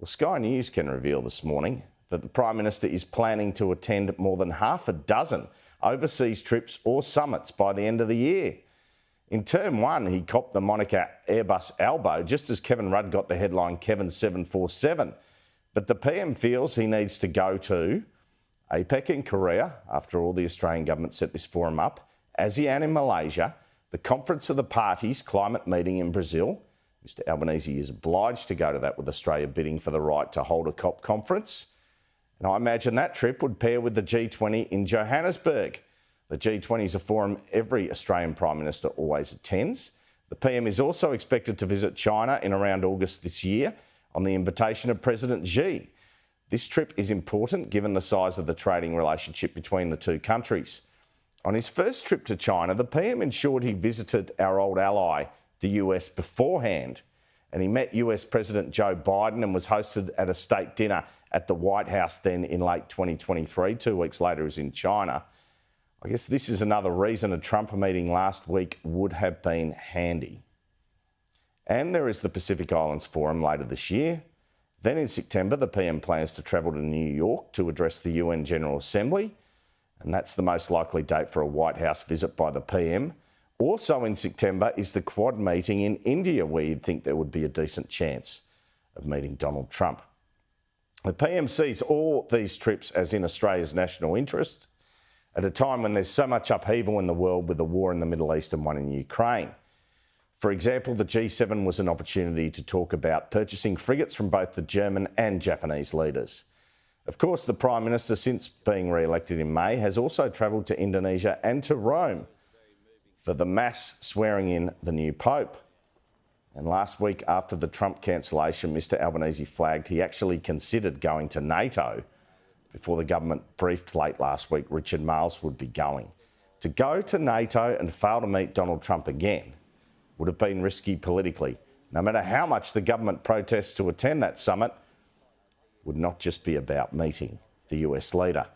Well, Sky News can reveal this morning that the Prime Minister is planning to attend more than half a dozen overseas trips or summits by the end of the year. In term one, he copped the moniker Airbus Albo, just as Kevin Rudd got the headline Kevin 747. But the PM feels he needs to go to APEC in Korea, after all the Australian government set this forum up, ASEAN in Malaysia, the Conference of the Parties climate meeting in Brazil. Mr Albanese is obliged to go to that with Australia bidding for the right to hold a COP conference. And I imagine that trip would pair with the G20 in Johannesburg. The G20 is a forum every Australian Prime Minister always attends. The PM is also expected to visit China in around August this year on the invitation of President Xi. This trip is important given the size of the trading relationship between the two countries. On his first trip to China, the PM ensured he visited our old ally, the US, beforehand, and he met US President Joe Biden and was hosted at a state dinner at the White House then in late 2023. 2 weeks later, he was in China. I guess this is another reason a Trump meeting last week would have been handy. And there is the Pacific Islands Forum later this year. Then in September, the PM plans to travel to New York to address the UN General Assembly, and that's the most likely date for a White House visit by the PM. Also in September is the Quad meeting in India, where you'd think there would be a decent chance of meeting Donald Trump. The PM sees all these trips as in Australia's national interest at a time when there's so much upheaval in the world with a war in the Middle East and one in Ukraine. For example, the G7 was an opportunity to talk about purchasing frigates from both the German and Japanese leaders. Of course, the Prime Minister, since being re-elected in May, has also travelled to Indonesia and to Rome for the mass swearing in the new Pope. And last week, after the Trump cancellation, Mr Albanese flagged he actually considered going to NATO before the government briefed late last week Richard Marles would be going. To go to NATO and fail to meet Donald Trump again would have been risky politically. No matter how much the government protests to attend that summit, would not just be about meeting the US leader.